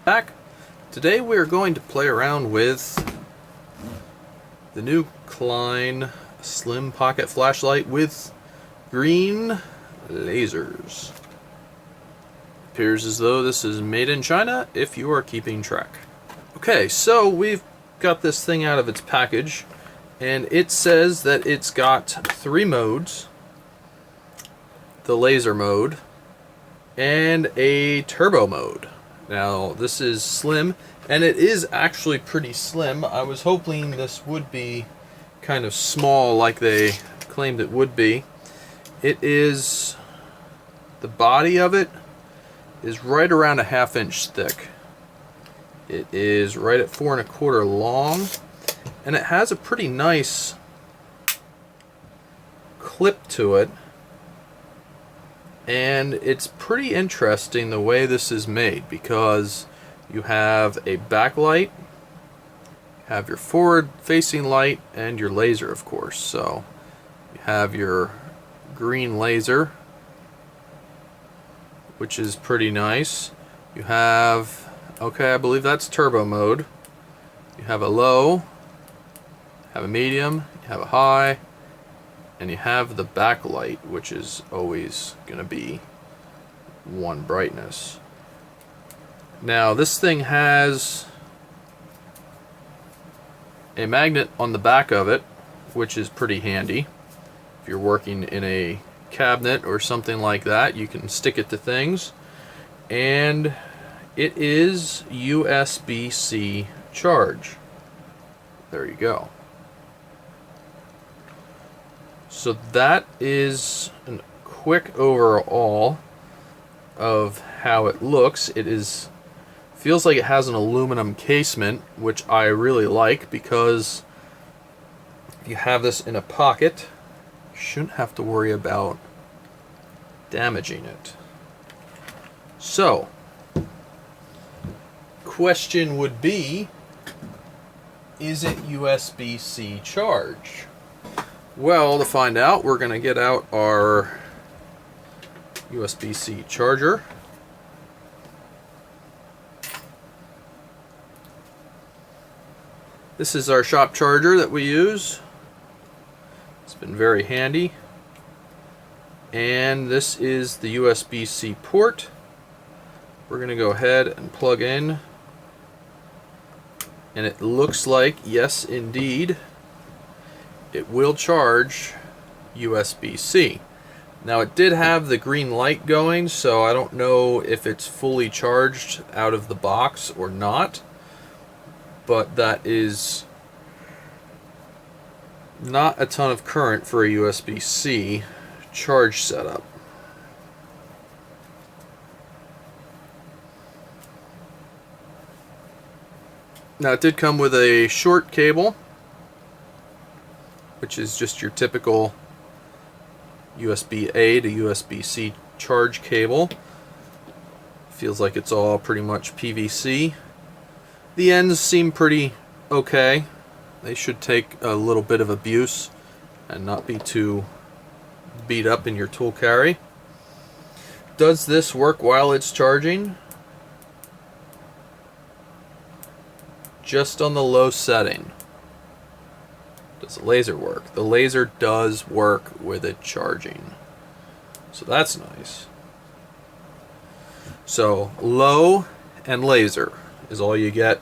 back. Today we are going to play around with the new Klein slim pocket flashlight with green lasers. Appears as though this is made in China if you are keeping track. Okay, so we've got this thing out of its package and it says that it's got 3 modes: the laser mode and a turbo mode. Now this is slim, and it is actually pretty slim. I was hoping this would be kind of small like they claimed it would be. It is, the body of it is right around a 1/2 inch thick. It is right at 4 1/4 long, and it has a pretty nice clip to it. And it's pretty interesting the way this is made, because you have a backlight, have your forward facing light, and your laser, of course. So you have your green laser, which is pretty nice. You have, okay, I believe that's turbo mode. You have a low, you have a medium, you have a high, and you have the backlight, which is always going to be 1 brightness. Now this thing has a magnet on the back of it, which is pretty handy. If you're working in a cabinet or something like that, you can stick it to things. And it is USB-C charge. There you go. So that is a quick overall of how it looks. It feels like it has an aluminum casement, which I really like, because if you have this in a pocket, you shouldn't have to worry about damaging it. So, question would be, is it USB-C charge? Well, to find out, we're going to get out our USB-C charger. This is our shop charger that we use. It's been very handy. And this is the USB-C port. We're going to go ahead and plug in. And it looks like, yes indeed, it will charge USB-C. Now it did have the green light going, so I don't know if it's fully charged out of the box or not, but that is not a ton of current for a USB-C charge setup. Now it did come with a short cable, which is just your typical USB-A to USB-C charge cable. Feels like it's all pretty much PVC. The ends seem pretty okay. They should take a little bit of abuse and not be too beat up in your tool carry. Does this work while it's charging? Just on the low setting. Does the laser work? The laser does work with it charging, so that's nice. So low and laser is all you get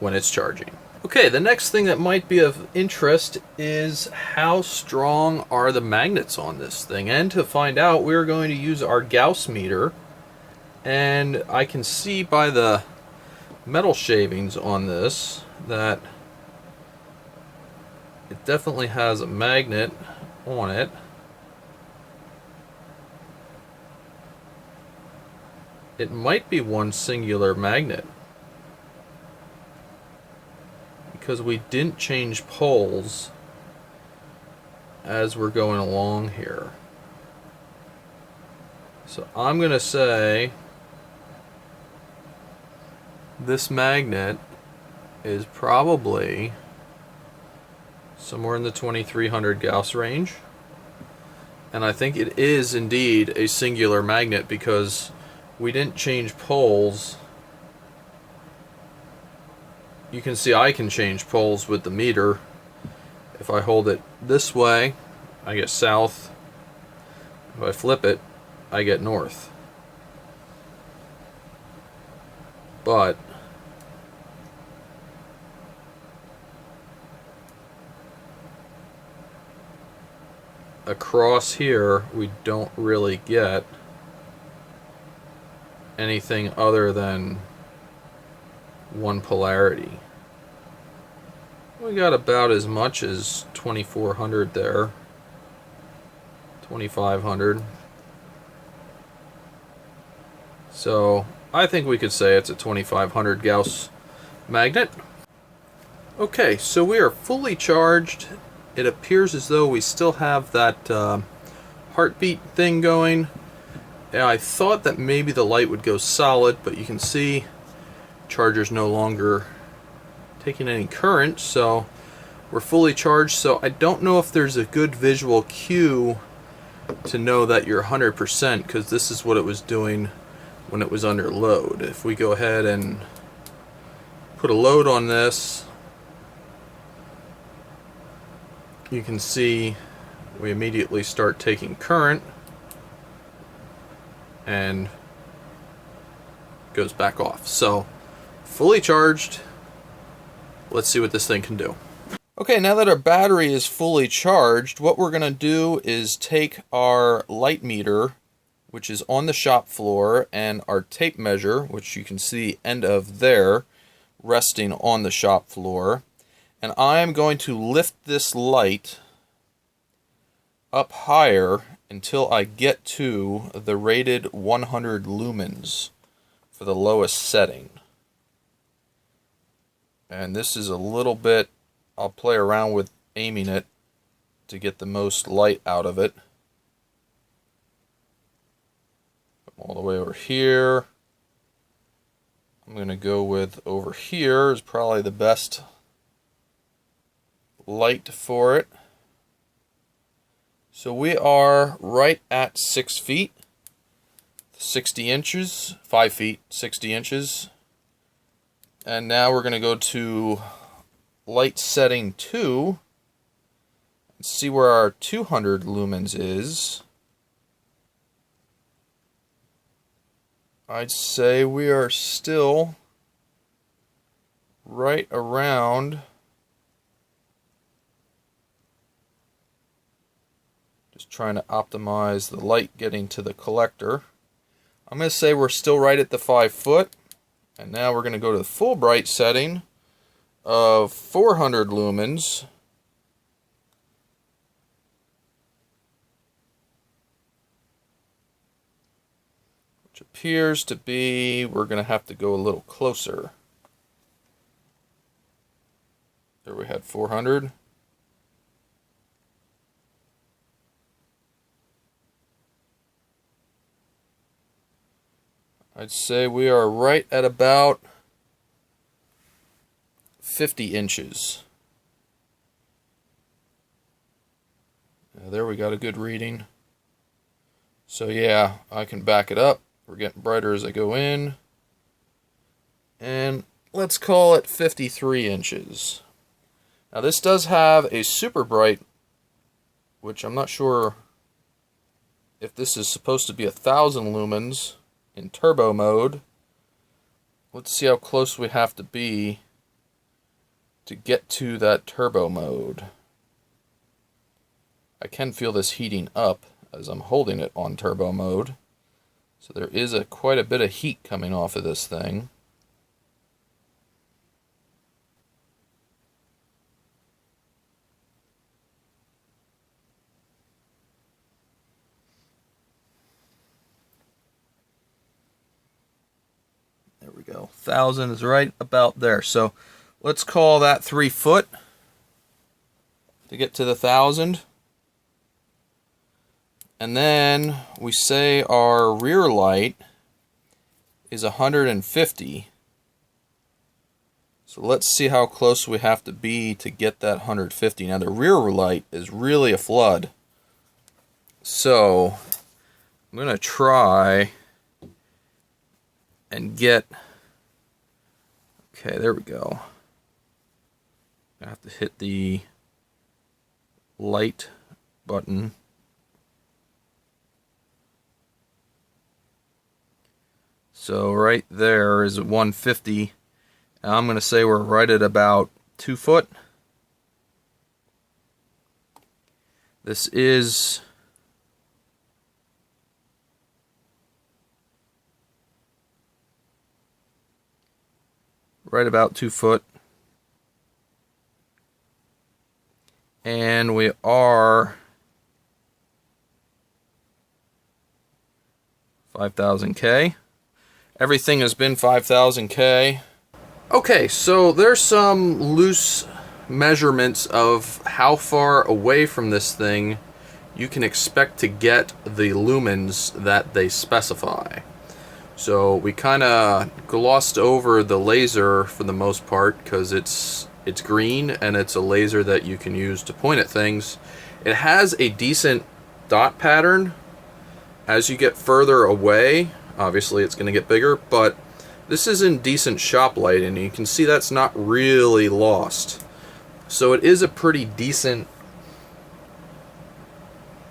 when it's charging. Okay, the next thing that might be of interest is how strong are the magnets on this thing. And to find out, we're going to use our Gauss meter, and I can see by the metal shavings on this that it definitely has a magnet on it. It might be one singular magnet, because we didn't change poles as we're going along here. So I'm going to say this magnet is probably somewhere in the 2300 Gauss range, and I think it is indeed a singular magnet, because we didn't change poles you can see I can change poles with the meter. If I hold it this way, I get south. If I flip it, I get north. But across here, we don't really get anything other than one polarity. We got about as much as 2400 there, 2500. So I think we could say it's a 2500 Gauss magnet. Okay, so we are fully charged. It appears as though we still have that heartbeat thing going. And I thought that maybe the light would go solid, but you can see charger's no longer taking any current, so we're fully charged. So I don't know if there's a good visual cue to know that you're 100%, because this is what it was doing when it was under load. If we go ahead and put a load on this, you can see we immediately start taking current and goes back off. So fully charged. Let's see what this thing can do. Okay, now that our battery is fully charged, what we're going to do is take our light meter, which is on the shop floor, and our tape measure, which you can see end of there, resting on the shop floor. And I am going to lift this light up higher until I get to the rated 100 lumens for the lowest setting. And this is a little bit, I'll play around with aiming it to get the most light out of it. All the way over here. I'm going to go with over here is probably the best light for it. So we are right at 6 feet, 60 inches, 5 feet, 60 inches. And now we're going to go to light setting 2 and see where our 200 lumens is. I'd say we are still right around, just trying to optimize the light getting to the collector. I'm going to say we're still right at the 5 foot. And now we're going to go to the full bright setting of 400 lumens. Which appears to be, we're going to have to go a little closer. There we had 400. I'd say we are right at about 50 inches. Now there we got a good reading. So yeah, I can back it up. We're getting brighter as I go in. And let's call it 53 inches. Now this does have a super bright, which I'm not sure if this is supposed to be 1,000 lumens. In turbo mode. Let's see how close we have to be to get to that turbo mode. I can feel this heating up as I'm holding it on turbo mode. So there is quite a bit of heat coming off of this thing. There we go. 1,000 is right about there. So let's call that 3 foot to get to the 1,000. And then we say our rear light is 150. So let's see how close we have to be to get that 150. Now the rear light is really a flood. So I'm going to try and get, okay, there we go. I have to hit the light button. So right there is at 150. And I'm going to say we're right at about 2 foot. This is right about 2 foot. And we are 5,000K. Everything has been 5,000K. Okay, so there's some loose measurements of how far away from this thing you can expect to get the lumens that they specify. So we kind of glossed over the laser for the most part because it's green and it's a laser that you can use to point at things. It has a decent dot pattern. As you get further away, obviously it's going to get bigger, but this is in decent shop light and you can see that's not really lost. So it is a pretty decent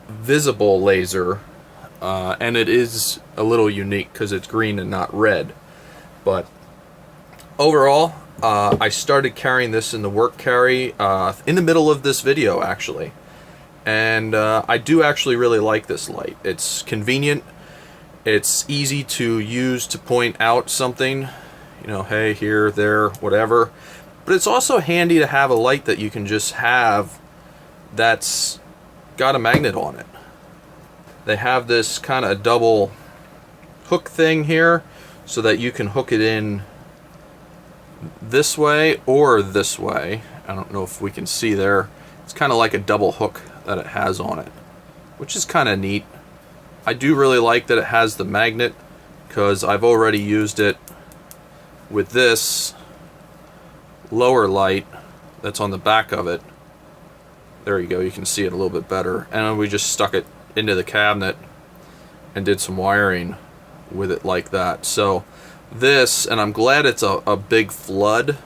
visible laser, and it is a little unique because it's green and not red. But overall, I started carrying this in the work carry in the middle of this video actually, and I do actually really like this light. It's convenient, it's easy to use to point out something, you know, hey, here, there, whatever. But it's also handy to have a light that you can just have that's got a magnet on it. They have this kind of double hook thing here so that you can hook it in this way or this way. I don't know if we can see there. It's kind of like a double hook that it has on it, which is kind of neat. I do really like that it has the magnet because I've already used it with this lower light that's on the back of it. There you go, you can see it a little bit better. And we just stuck it into the cabinet and did some wiring with it like that. So this, and I'm glad it's a big flood.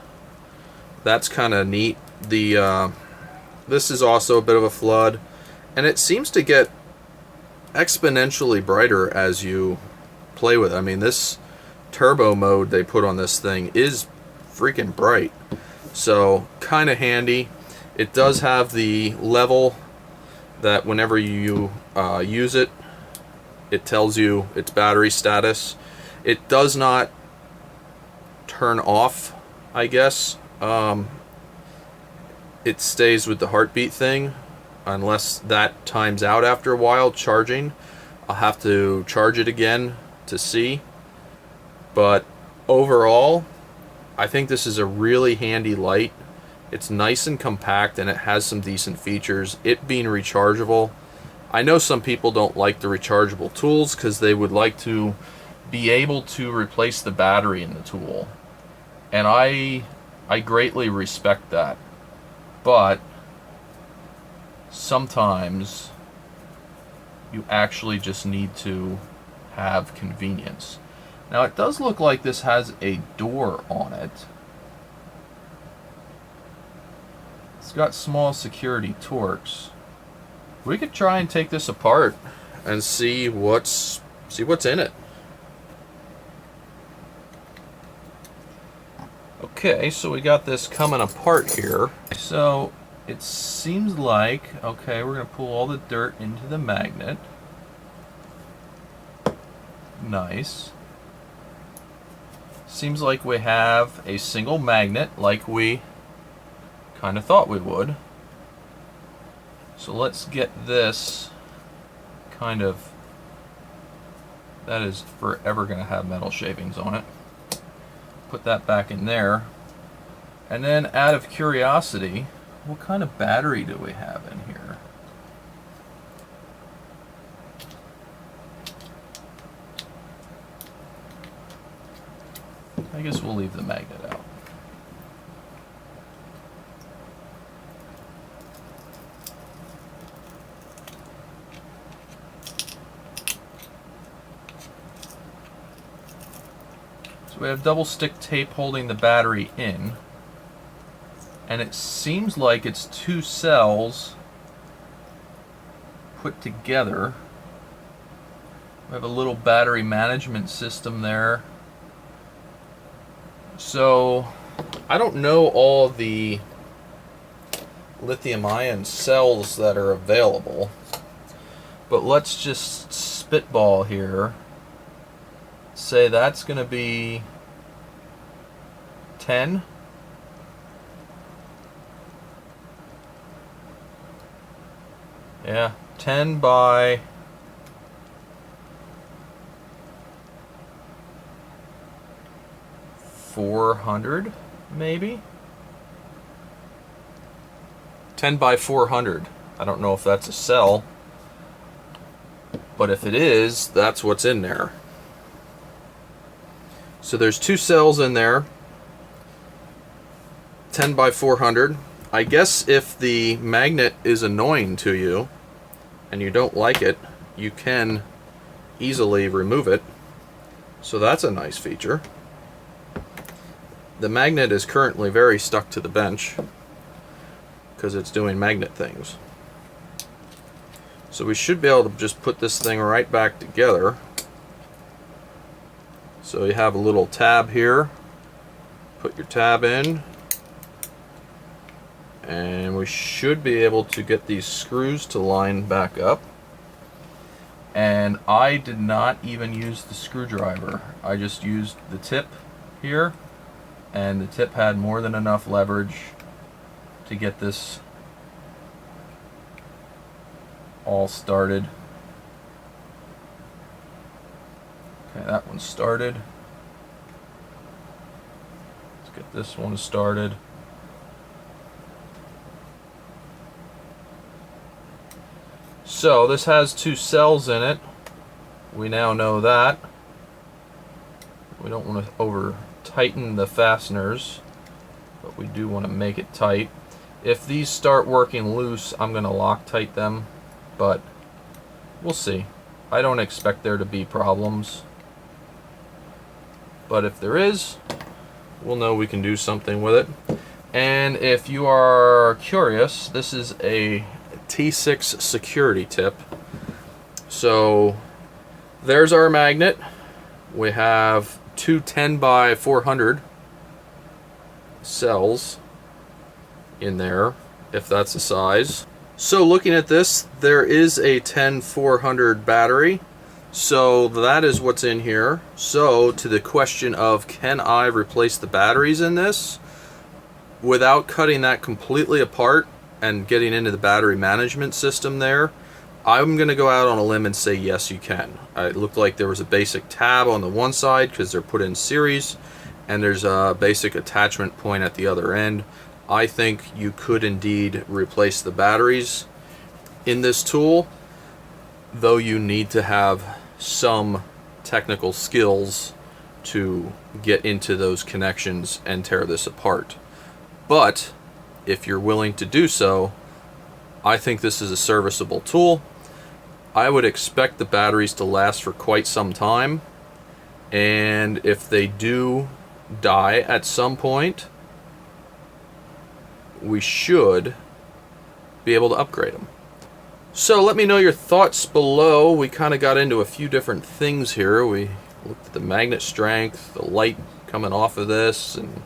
That's kind of neat. This is also a bit of a flood, and it seems to get exponentially brighter as you play with it. I mean, this turbo mode they put on this thing is freaking bright. So kind of handy. It does have the level that whenever you use it, it tells you its battery status. It does not turn off, I guess. It stays with the heartbeat thing unless that times out after a while charging. I'll have to charge it again to see. But overall, I think this is a really handy light. It's nice and compact and it has some decent features. It being rechargeable. I know some people don't like the rechargeable tools because they would like to be able to replace the battery in the tool. And I greatly respect that. But sometimes you actually just need to have convenience. Now it does look like this has a door on it. It's got small security Torx. We could try and take this apart and see what's in it. Okay, so we got this coming apart here. So it seems like, okay, we're gonna pull all the dirt into the magnet. Nice. Seems like we have a single magnet like we kind of thought we would. So let's get this kind of, that is forever going to have metal shavings on it. Put that back in there. And then out of curiosity, what kind of battery do we have in here? I guess we'll leave the magnet out. So we have double stick tape holding the battery in. and it seems like it's two cells put together. We have a little battery management system there. So I don't know all the lithium-ion cells that are available, but let's just spitball here. Say that's going to be 10. Yeah, 10 by 400, maybe? 10 by 400. I don't know if that's a cell, but if it is, that's what's in there. So there's two cells in there, 10 by 400. I guess if the magnet is annoying to you and you don't like it, you can easily remove it. So that's a nice feature. The magnet is currently very stuck to the bench because it's doing magnet things. So we should be able to just put this thing right back together. So you have a little tab here. Put your tab in. And we should be able to get these screws to line back up. And I did not even use the screwdriver. I just used the tip here. And the tip had more than enough leverage to get this all started. Okay, that one's started. Let's get this one started. So this has two cells in it. We now know that. We don't want to over tighten the fasteners, but we do want to make it tight. If these start working loose, I'm going to Loctite them, but we'll see. I don't expect there to be problems, but if there is, we'll know we can do something with it. And if you are curious, this is a T6 security tip. So there's our magnet. We have two 10 by 400 cells in there, if that's the size. So looking at this, there is a 10-400 battery. So that is what's in here. So to the question of can I replace the batteries in this without cutting that completely apart and getting into the battery management system there, I'm going to go out on a limb and say yes, you can. It looked like there was a basic tab on the one side because they're put in series, and there's a basic attachment point at the other end. I think you could indeed replace the batteries in this tool, though you need to have some technical skills to get into those connections and tear this apart. But if you're willing to do so, I think this is a serviceable tool. I would expect the batteries to last for quite some time, and if they do die at some point, we should be able to upgrade them. So let me know your thoughts below. We kind of got into a few different things here. We looked at the magnet strength, the light coming off of this, and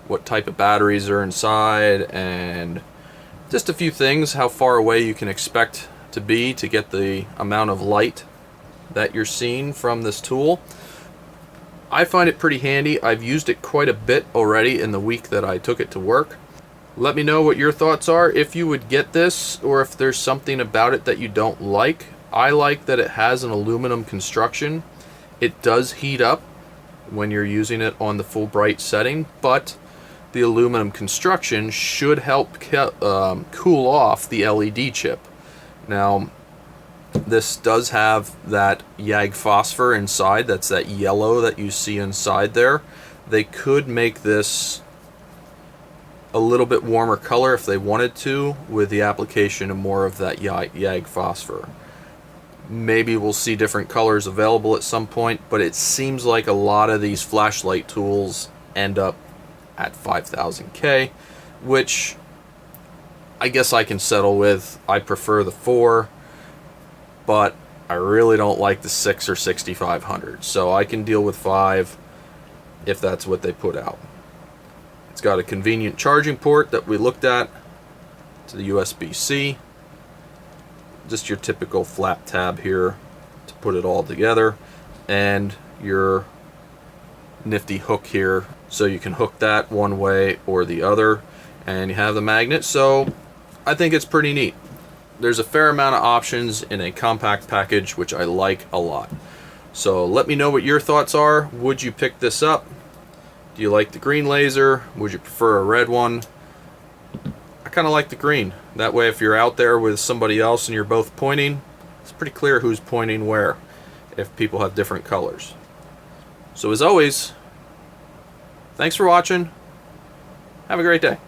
what type of batteries are inside, and just a few things, how far away you can expect to be to get the amount of light that you're seeing from this tool. I find it pretty handy. I've used it quite a bit already in the week that I took it to work. Let me know what your thoughts are, if you would get this, or if there's something about it that you don't like. I like that it has an aluminum construction. It does heat up when you're using it on the full bright setting, but the aluminum construction should help cool off the LED chip. Now, this does have that YAG phosphor inside. That's that yellow that you see inside there. They could make this a little bit warmer color if they wanted to, with the application of more of that YAG phosphor. Maybe we'll see different colors available at some point, but it seems like a lot of these flashlight tools end up at 5000K, which I guess I can settle with. I prefer the 4, but I really don't like the 6 or 6500, so I can deal with 5 if that's what they put out. It's got a convenient charging port that we looked at to the USB-C. Just your typical flat tab here to put it all together, and your nifty hook here so you can hook that one way or the other, and you have the magnet. So I think it's pretty neat. There's a fair amount of options in a compact package, which I like a lot. So let me know what your thoughts are. Would you pick this up? Do you like the green laser? Would you prefer a red one? I kind of like the green. That way if you're out there with somebody else and you're both pointing, it's pretty clear who's pointing where if people have different colors. So as always, thanks for watching. Have a great day.